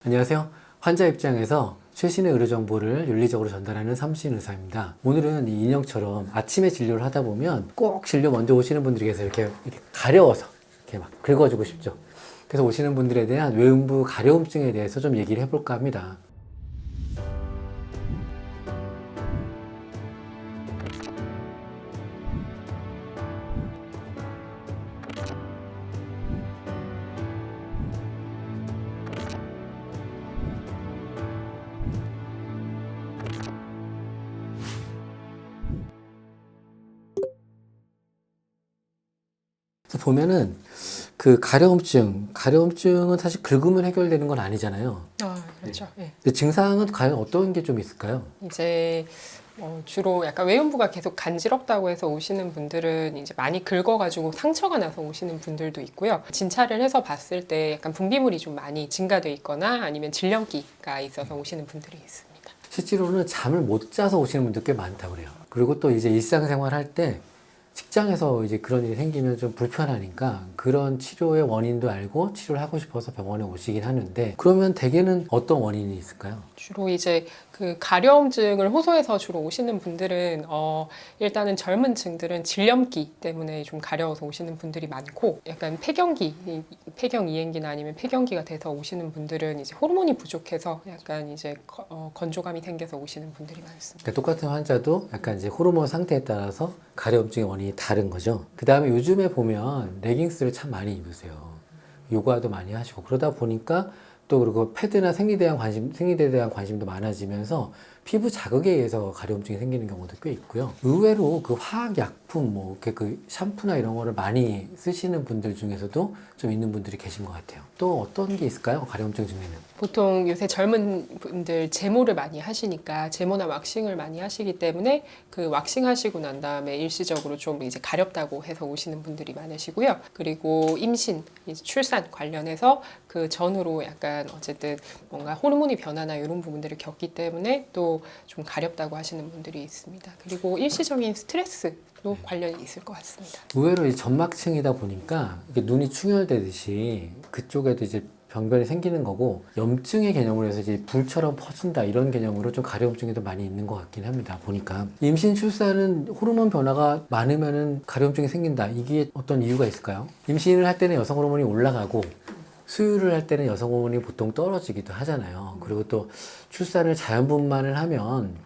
안녕하세요. 환자 입장에서 최신의 의료 정보를 윤리적으로 전달하는 삼수인 의사입니다. 오늘은 이 인형처럼 아침에 진료를 하다 보면 꼭 진료 먼저 오시는 분들이 계세요. 이렇게 가려워서 이렇게 막 긁어주고 싶죠. 그래서 오시는 분들에 대한 외음부 가려움증에 대해서 좀 얘기를 해볼까 합니다. 그래서 보면은 그 가려움증은 사실 긁으면 해결되는 건 아니잖아요. 그렇죠. 예. 근데 증상은 과연 어떤 게 좀 있을까요? 이제 주로 약간 외음부가 계속 간지럽다고 해서 오시는 분들은 이제 많이 긁어가지고 상처가 나서 오시는 분들도 있고요. 진찰을 해서 봤을 때 약간 분비물이 좀 많이 증가돼 있거나 아니면 질염기가 있어서 오시는 분들이 있습니다. 실제로는 잠을 못 자서 오시는 분들 꽤 많다고 그래요. 그리고 또 이제 일상생활 할 때 직장에서 이제 그런 일이 생기면 좀 불편하니까 그런 치료의 원인도 알고 치료를 하고 싶어서 병원에 오시긴 하는데, 그러면 대개는 어떤 원인이 있을까요? 주로 이제 그 가려움증을 호소해서 주로 오시는 분들은 일단은 젊은 층들은 질염기 때문에 좀 가려워서 오시는 분들이 많고, 약간 폐경 이행기나 아니면 폐경기가 돼서 오시는 분들은 이제 호르몬이 부족해서 약간 이제 건조감이 생겨서 오시는 분들이 많습니다. 그러니까 똑같은 환자도 약간 이제 호르몬 상태에 따라서 가려움증의 원인이 다른 거죠. 그 다음에 요즘에 보면 레깅스를 참 많이 입으세요. 요가도 많이 하시고 그러다 보니까 또 그리고 패드나 생리대에 대한 관심도 많아지면서 피부 자극에 의해서 가려움증이 생기는 경우도 꽤 있고요. 의외로 그 화학약품, 뭐 이렇게 그 샴푸나 이런 거를 많이 쓰시는 분들 중에서도 좀 있는 분들이 계신 것 같아요. 또 어떤 게 있을까요? 가려움증 중에는. 보통 요새 젊은 분들 제모를 많이 하시니까 제모나 왁싱을 많이 하시기 때문에 그 왁싱 하시고 난 다음에 일시적으로 좀 이제 가렵다고 해서 오시는 분들이 많으시고요. 그리고 임신, 이제 출산 관련해서 그 전후로 약간 어쨌든 뭔가 호르몬이 변화나 이런 부분들을 겪기 때문에 또 좀 가렵다고 하시는 분들이 있습니다. 그리고 일시적인 스트레스도 관련이 있을 것 같습니다. 의외로 이 점막층이다 보니까 이게 눈이 충혈되듯이 그쪽에도 이제 병변이 생기는 거고, 염증의 개념으로 해서 이제 불처럼 퍼진다 이런 개념으로 좀 가려움증이 더 많이 있는 것 같긴 합니다. 보니까 임신 출산은 호르몬 변화가 많으면은 가려움증이 생긴다, 이게 어떤 이유가 있을까요? 임신을 할 때는 여성 호르몬이 올라가고 수유를 할 때는 여성 호르몬이 보통 떨어지기도 하잖아요. 그리고 또 출산을 자연분만을 하면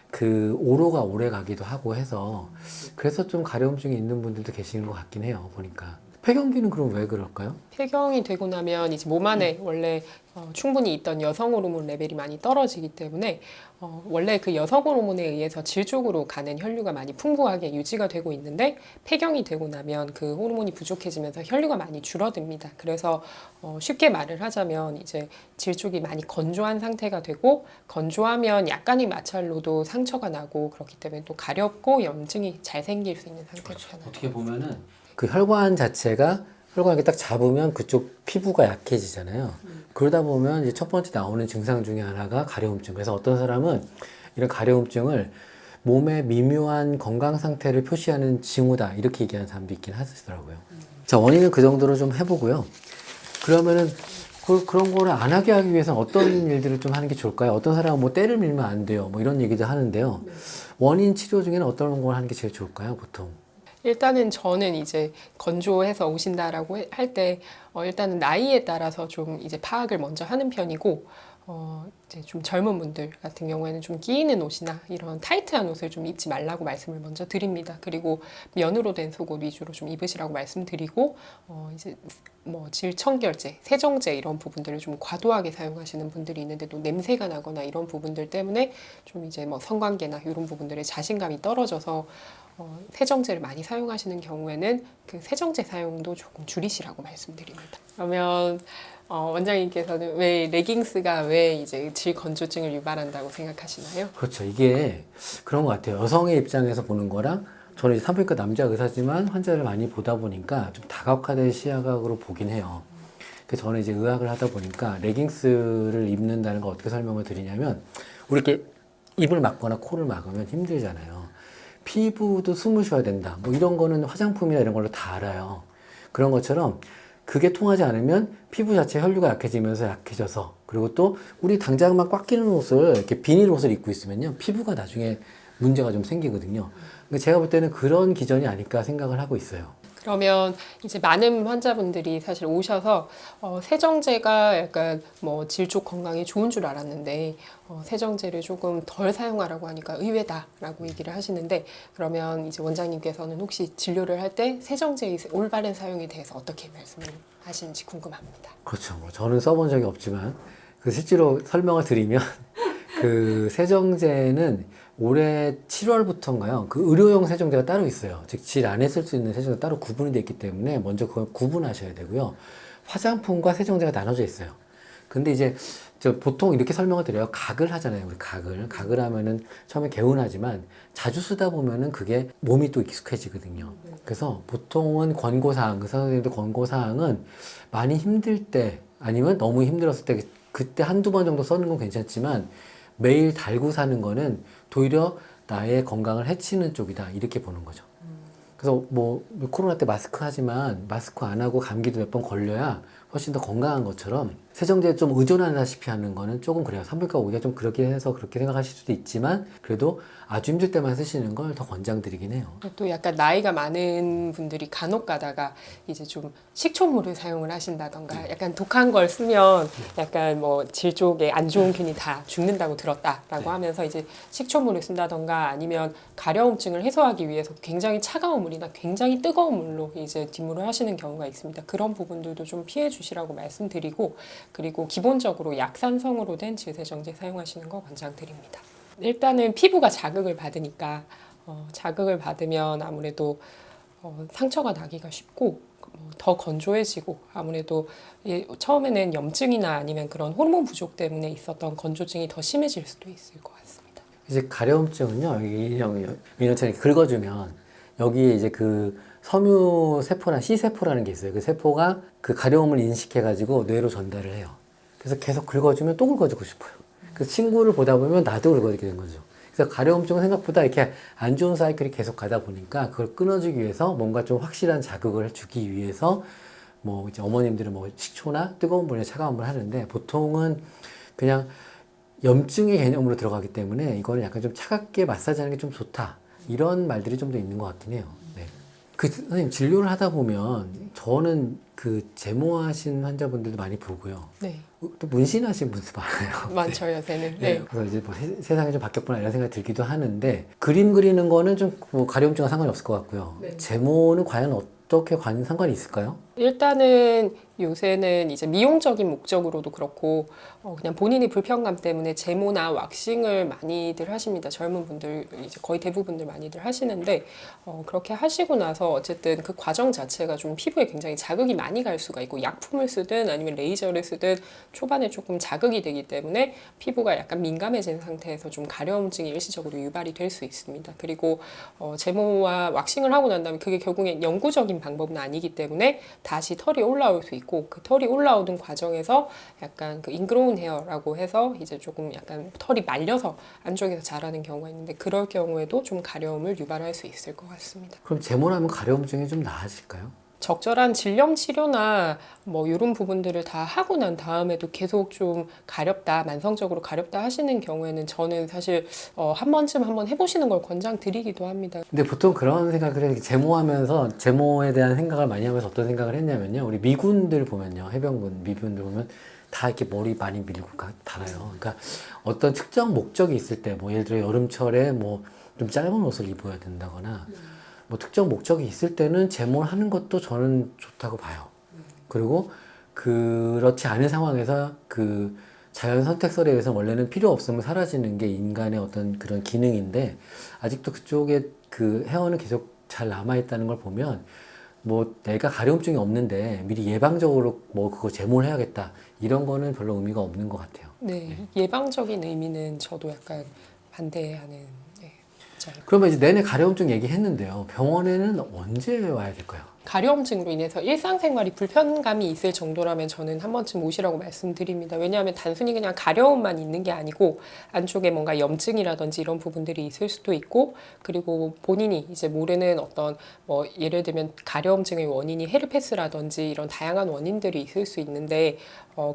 그 오로가 오래 가기도 하고 해서 그래서 좀 가려움증이 있는 분들도 계시는 것 같긴 해요. 보니까 폐경기는 그럼 왜 그럴까요? 폐경이 되고 나면 이제 몸 안에 원래 충분히 있던 여성 호르몬 레벨이 많이 떨어지기 때문에 원래 그 여성 호르몬에 의해서 질 쪽으로 가는 혈류가 많이 풍부하게 유지가 되고 있는데, 폐경이 되고 나면 그 호르몬이 부족해지면서 혈류가 많이 줄어듭니다. 그래서 쉽게 말을 하자면 이제 질 쪽이 많이 건조한 상태가 되고, 건조하면 약간의 마찰로도 상처가 나고 그렇기 때문에 또 가렵고 염증이 잘 생길 수 있는 상태가 되는 어떻게 보면은 그 혈관 자체가, 혈관을 딱 잡으면 그쪽 피부가 약해지잖아요. 그러다 보면 이제 첫 번째 나오는 증상 중에 하나가 가려움증. 그래서 어떤 사람은 이런 가려움증을 몸의 미묘한 건강 상태를 표시하는 징후다, 이렇게 얘기하는 사람도 있긴 하시더라고요. 자, 원인은 그 정도로 좀 해보고요. 그러면은 그런 거를 안 하게 하기 위해서 어떤 일들을 좀 하는 게 좋을까요? 어떤 사람은 뭐 때를 밀면 안 돼요, 뭐 이런 얘기도 하는데요. 원인 치료 중에는 어떤 걸 하는 게 제일 좋을까요, 보통? 일단은 저는 이제 건조해서 오신다라고 할 때 일단은 나이에 따라서 좀 이제 파악을 먼저 하는 편이고, 이제 좀 젊은 분들 같은 경우에는 좀 끼이는 옷이나 이런 타이트한 옷을 좀 입지 말라고 말씀을 먼저 드립니다. 그리고 면으로 된 속옷 위주로 좀 입으시라고 말씀드리고, 이제 뭐 질청결제, 세정제 이런 부분들을 좀 과도하게 사용하시는 분들이 있는데, 또 냄새가 나거나 이런 부분들 때문에 좀 이제 뭐 성관계나 이런 부분들의 자신감이 떨어져서 세정제를 많이 사용하시는 경우에는 그 세정제 사용도 조금 줄이시라고 말씀드립니다. 그러면 원장님께서는 왜 레깅스가 왜 이제 질 건조증을 유발한다고 생각하시나요? 그렇죠. 이게 그런 것 같아요. 여성의 입장에서 보는 거랑, 저는 이제 산부인과 남자 의사지만 환자를 많이 보다 보니까 좀 다각화된 시야각으로 보긴 해요. 그래서 저는 이제 의학을 하다 보니까 레깅스를 입는다는 걸 어떻게 설명을 드리냐면, 우리 이렇게 입을 막거나 코를 막으면 힘들잖아요. 피부도 숨을 쉬어야 된다, 뭐 이런 거는 화장품이나 이런 걸로 다 알아요. 그런 것처럼 그게 통하지 않으면 피부 자체 혈류가 약해지면서 약해져서, 그리고 또 우리 당장만 꽉 끼는 옷을 이렇게 비닐 옷을 입고 있으면요 피부가 나중에 문제가 좀 생기거든요. 그러니까 제가 볼 때는 그런 기전이 아닐까 생각을 하고 있어요. 그러면 이제 많은 환자분들이 사실 오셔서 세정제가 약간 뭐 질쪽 건강에 좋은 줄 알았는데 세정제를 조금 덜 사용하라고 하니까 의외다라고 얘기를 하시는데, 그러면 이제 원장님께서는 혹시 진료를 할 때 세정제의 올바른 사용에 대해서 어떻게 말씀을 하시는지 궁금합니다. 그렇죠. 뭐 저는 써본 적이 없지만 그 실제로 설명을 드리면 그 세정제는 올해 7월부터인가요? 그 의료용 세정제가 따로 있어요. 즉 질 안에 쓸 수 있는 세정제가 따로 구분이 되어 있기 때문에 먼저 그걸 구분하셔야 되고요. 화장품과 세정제가 나눠져 있어요. 근데 이제 저 보통 이렇게 설명을 드려요. 각을 하잖아요. 우리 각을. 각을 하면은 처음에 개운하지만 자주 쓰다 보면은 그게 몸이 또 익숙해지거든요. 그래서 보통은 권고사항, 그 선생님들 권고사항은 많이 힘들 때 아니면 너무 힘들었을 때 그때 한두 번 정도 쓰는 건 괜찮지만 매일 달고 사는 거는 도리어 나의 건강을 해치는 쪽이다. 이렇게 보는 거죠. 그래서 뭐 코로나 때 마스크 하지만 마스크 안 하고 감기도 몇 번 걸려야 훨씬 더 건강한 것처럼 세정제에 좀 의존하다시피 하는 거는 조금 그래요. 산부인과 오기가 좀 그렇게 해서 그렇게 생각하실 수도 있지만 그래도 아주 힘들 때만 쓰시는 걸 더 권장드리긴 해요. 또 약간 나이가 많은 분들이 간혹 가다가 이제 좀 식초물을 사용을 하신다던가 약간 독한 걸 쓰면 약간 뭐 질 쪽에 안 좋은 균이 다 죽는다고 들었다라고 하면서 이제 식초물을 쓴다던가 아니면 가려움증을 해소하기 위해서 굉장히 차가운 물이나 굉장히 뜨거운 물로 이제 뒷물을 하시는 경우가 있습니다. 그런 부분들도 좀 피해 주시라고 말씀드리고, 그리고 기본적으로 약산성으로 된 질세정제 사용하시는 거 권장드립니다. 일단은 피부가 자극을 받으니까 자극을 받으면 아무래도 상처가 나기가 쉽고 더 건조해지고, 아무래도 처음에는 염증이나 아니면 그런 호르몬 부족 때문에 있었던 건조증이 더 심해질 수도 있을 것 같습니다. 이제 가려움증은요, 민원처럼 긁어주면 여기에 이제 그 섬유 세포나 C세포라는 게 있어요. 그 세포가 그 가려움을 인식해가지고 뇌로 전달을 해요. 그래서 계속 긁어주면 또 긁어주고 싶어요. 그래서 친구를 보다 보면 나도 긁어주게 되는 거죠. 그래서 가려움증은 생각보다 이렇게 안 좋은 사이클이 계속 가다 보니까 그걸 끊어주기 위해서 뭔가 좀 확실한 자극을 주기 위해서 뭐 이제 어머님들은 뭐 식초나 뜨거운 물이나 차가운 물 하는데 보통은 그냥 염증의 개념으로 들어가기 때문에 이거는 약간 좀 차갑게 마사지하는 게 좀 좋다. 이런 말들이 좀 더 있는 것 같긴 해요. 네. 그 선생님 진료를 하다 보면 저는 그 제모하신 환자분들도 많이 보고요. 네, 또 문신하신 분도 많아요. 많죠 요새는. 네. 네. 그래서 이제 뭐 세상이 좀 바뀌었구나 이런 생각이 들기도 하는데 그림 그리는 거는 좀 뭐 가려움증과 상관이 없을 것 같고요. 네. 제모는 과연 어떻게 상관이 있을까요? 일단은 요새는 이제 미용적인 목적으로도 그렇고 그냥 본인의 불편감 때문에 제모나 왁싱을 많이들 하십니다. 젊은 분들 이제 거의 대부분들 많이들 하시는데 그렇게 하시고 나서 어쨌든 그 과정 자체가 좀 피부에 굉장히 자극이 많이 갈 수가 있고, 약품을 쓰든 아니면 레이저를 쓰든 초반에 조금 자극이 되기 때문에 피부가 약간 민감해진 상태에서 좀 가려움증이 일시적으로 유발이 될 수 있습니다. 그리고 제모와 왁싱을 하고 난 다음에 그게 결국엔 영구적인 방법은 아니기 때문에 다시 털이 올라올 수 있고, 그 털이 올라오는 과정에서 약간 그 인그로운 헤어라고 해서 이제 조금 약간 털이 말려서 안쪽에서 자라는 경우가 있는데, 그럴 경우에도 좀 가려움을 유발할 수 있을 것 같습니다. 그럼 제모를 하면 가려움증이 좀 나아질까요? 적절한 질염 치료나 뭐 이런 부분들을 다 하고 난 다음에도 계속 좀 가렵다, 만성적으로 가렵다 하시는 경우에는 저는 사실 한 번쯤 한번 해보시는 걸 권장드리기도 합니다. 근데 보통 그런 생각을 해요. 제모하면서 제모에 대한 생각을 많이 하면서 어떤 생각을 했냐면요. 우리 미군들 보면요. 해병군 미군들 보면 다 이렇게 머리 많이 밀고 달아요. 그러니까 어떤 특정 목적이 있을 때 뭐 예를 들어 여름철에 뭐 좀 짧은 옷을 입어야 된다거나 뭐 특정 목적이 있을 때는 제모를 하는 것도 저는 좋다고 봐요. 그리고 그렇지 않은 상황에서 그 자연 선택설에 의해서 원래는 필요 없으면 사라지는 게 인간의 어떤 그런 기능인데 아직도 그쪽에 그 헤어는 계속 잘 남아있다는 걸 보면 뭐 내가 가려움증이 없는데 미리 예방적으로 뭐 그거 제모를 해야겠다 이런 거는 별로 의미가 없는 것 같아요. 네, 예방적인 의미는 저도 약간 반대하는 입장입니다. 그러면 이제 내내 가려움증 얘기했는데요. 병원에는 언제 와야 될까요? 가려움증으로 인해서 일상생활이 불편감이 있을 정도라면 저는 한 번쯤 오시라고 말씀드립니다. 왜냐하면 단순히 그냥 가려움만 있는 게 아니고 안쪽에 뭔가 염증이라든지 이런 부분들이 있을 수도 있고, 그리고 본인이 이제 모르는 어떤 뭐 예를 들면 가려움증의 원인이 헤르페스라든지 이런 다양한 원인들이 있을 수 있는데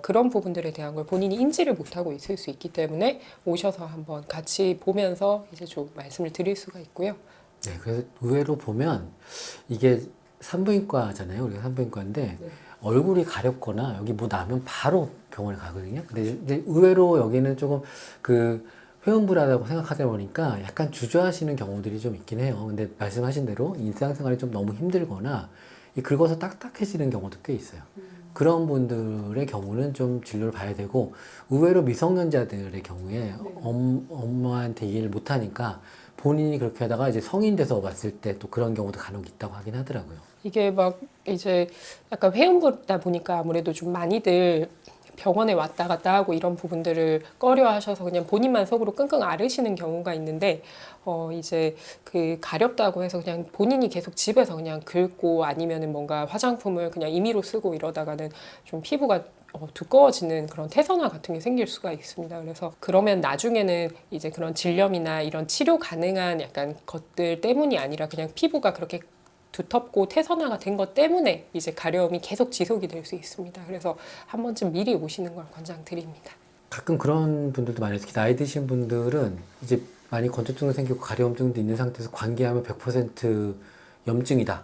그런 부분들에 대한 걸 본인이 인지를 못하고 있을 수 있기 때문에 오셔서 한번 같이 보면서 이제 좀 말씀을 드릴 수가 있고요. 네, 그래서 의외로 보면 이게 산부인과잖아요. 우리가 산부인과인데 네. 얼굴이 가렵거나 여기 뭐 나면 바로 병원에 가거든요. 근데 의외로 여기는 조금 그 회음부라고 생각하다 보니까 약간 주저하시는 경우들이 좀 있긴 해요. 근데 말씀하신 대로 일상생활이 좀 너무 힘들거나 이 긁어서 딱딱해지는 경우도 꽤 있어요. 그런 분들의 경우는 좀 진료를 봐야 되고, 의외로 미성년자들의 경우에 엄마한테 얘기를 못하니까 본인이 그렇게 하다가 이제 성인 돼서 왔을 때 또 그런 경우도 간혹 있다고 하긴 하더라고요. 이게 막 이제 약간 회음부다 보니까 아무래도 좀 많이들 병원에 왔다 갔다 하고 이런 부분들을 꺼려 하셔서 그냥 본인만 속으로 끙끙 앓으시는 경우가 있는데, 이제 그 가렵다고 해서 그냥 본인이 계속 집에서 그냥 긁고 아니면은 뭔가 화장품을 그냥 임의로 쓰고 이러다가는 좀 피부가 두꺼워지는 그런 태선화 같은 게 생길 수가 있습니다. 그래서 그러면 나중에는 이제 그런 질염이나 이런 치료 가능한 약간 것들 때문이 아니라 그냥 피부가 그렇게 두텁고 태선화가 된 것 때문에 이제 가려움이 계속 지속이 될 수 있습니다. 그래서 한 번쯤 미리 오시는 걸 권장드립니다. 가끔 그런 분들도 많아요. 특히 나이 드신 분들은 이제 많이 건조증도 생기고 가려움증도 있는 상태에서 관계하면 100% 염증이다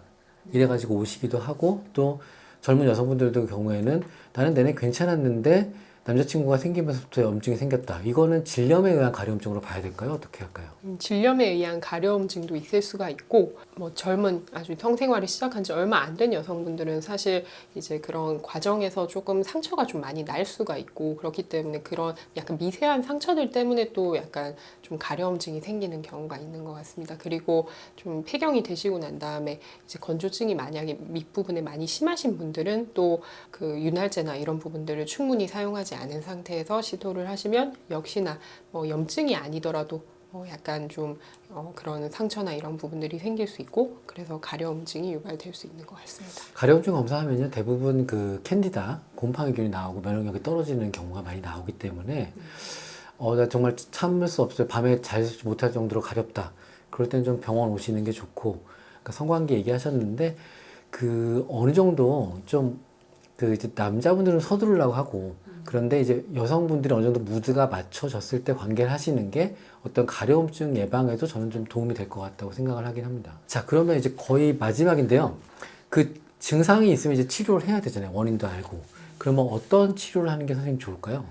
이래가지고 오시기도 하고, 또 젊은 여성분들도 경우에는 나는 내내 괜찮았는데 남자친구가 생기면서부터 염증이 생겼다. 이거는 질염에 의한 가려움증으로 봐야 될까요? 어떻게 할까요? 질염에 의한 가려움증도 있을 수가 있고, 뭐 젊은 아주 성생활을 시작한 지 얼마 안 된 여성분들은 사실 이제 그런 과정에서 조금 상처가 좀 많이 날 수가 있고, 그렇기 때문에 그런 약간 미세한 상처들 때문에 또 약간 좀 가려움증이 생기는 경우가 있는 것 같습니다. 그리고 좀 폐경이 되시고 난 다음에 이제 건조증이 만약에 밑부분에 많이 심하신 분들은 또 그 윤활제나 이런 부분들을 충분히 사용하지 않은 상태에서 시도를 하시면 역시나 뭐 염증이 아니더라도 약간 좀 그런 상처나 이런 부분들이 생길 수 있고, 그래서 가려움증이 유발될 수 있는 것 같습니다. 가려움증 검사하면요, 대부분 그 캔디다, 곰팡이균이 나오고 면역력이 떨어지는 경우가 많이 나오기 때문에 나 정말 참을 수 없어요. 밤에 잘 못할 정도로 가렵다. 그럴 때는 좀 병원 오시는 게 좋고, 그러니까 성관계 얘기하셨는데 그 어느 정도 좀 그 이제 남자분들은 서두르려고 하고, 그런데 이제 여성분들이 어느 정도 무드가 맞춰졌을 때 관계를 하시는 게 어떤 가려움증 예방에도 저는 좀 도움이 될 것 같다고 생각을 하긴 합니다. 자, 그러면 이제 거의 마지막인데요. 그 증상이 있으면 이제 치료를 해야 되잖아요. 원인도 알고. 그러면 어떤 치료를 하는 게 선생님 좋을까요?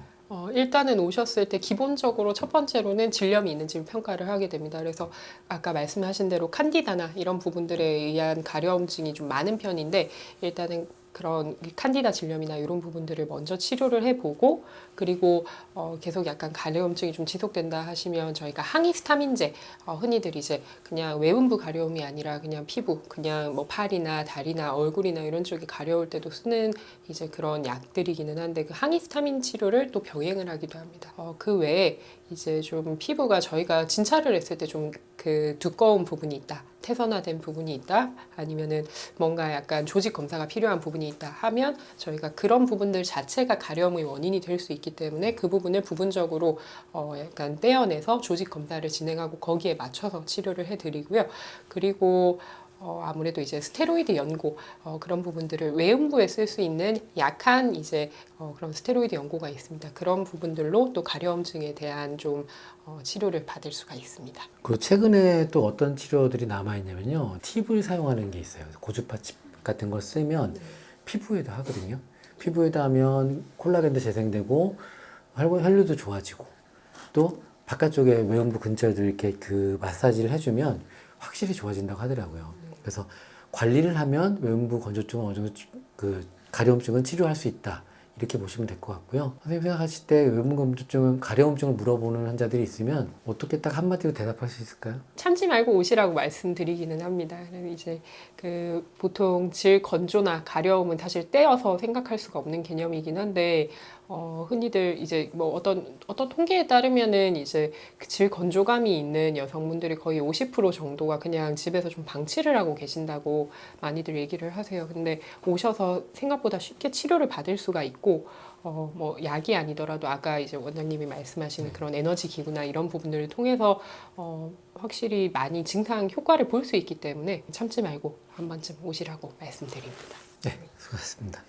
일단은 오셨을 때 기본적으로 첫 번째로는 질염이 있는지 평가를 하게 됩니다. 그래서 아까 말씀하신 대로 칸디다나 이런 부분들에 의한 가려움증이 좀 많은 편인데, 일단은 그런 칸디다 질염이나 이런 부분들을 먼저 치료를 해보고, 그리고 계속 약간 가려움증이 좀 지속된다 하시면 저희가 항히스타민제, 흔히들 이제 그냥 외음부 가려움이 아니라 그냥 피부, 그냥 뭐 팔이나 다리나 얼굴이나 이런 쪽이 가려울 때도 쓰는 이제 그런 약들이기는 한데, 그 항히스타민 치료를 또 병행을 하기도 합니다. 그 외에 이제 좀 피부가 저희가 진찰을 했을 때 좀 그 두꺼운 부분이 있다, 태선화된 부분이 있다, 아니면은 뭔가 약간 조직 검사가 필요한 부분이 있다 하면 저희가 그런 부분들 자체가 가려움의 원인이 될 수 있기 때문에 그 부분을 부분적으로 약간 떼어내서 조직 검사를 진행하고 거기에 맞춰서 치료를 해드리고요. 그리고 아무래도 이제 스테로이드 연고, 그런 부분들을 외음부에 쓸 수 있는 약한 이제 그런 스테로이드 연고가 있습니다. 그런 부분들로 또 가려움증에 대한 좀 치료를 받을 수가 있습니다. 그 최근에 또 어떤 치료들이 남아있냐면요. 팁을 사용하는 게 있어요. 고주파 칩 같은 걸 쓰면 피부에도 하거든요. 피부에다 하면 콜라겐도 재생되고 혈류도 좋아지고, 또 바깥쪽에 외음부 근처에도 이렇게 그 마사지를 해주면 확실히 좋아진다고 하더라고요. 그래서 관리를 하면 외음부 건조증은 어느 정도 그 가려움증은 치료할 수 있다. 이렇게 보시면 될 것 같고요. 선생님 생각하실 때 외음부 건조증은 가려움증을 물어보는 환자들이 있으면 어떻게 딱 한마디로 대답할 수 있을까요? 참지 말고 오시라고 말씀드리기는 합니다. 그래서 이제 그 보통 질 건조나 가려움은 사실 떼어서 생각할 수가 없는 개념이긴 한데, 흔히들 이제 뭐 어떤 통계에 따르면은 이제 그 질 건조감이 있는 여성분들이 거의 50% 정도가 그냥 집에서 좀 방치를 하고 계신다고 많이들 얘기를 하세요. 근데 오셔서 생각보다 쉽게 치료를 받을 수가 있고, 뭐 약이 아니더라도 아까 이제 원장님이 말씀하시는 그런 에너지 기구나 이런 부분들을 통해서 확실히 많이 증상 효과를 볼 수 있기 때문에 참지 말고 한 번쯤 오시라고 말씀드립니다. 네, 수고하셨습니다.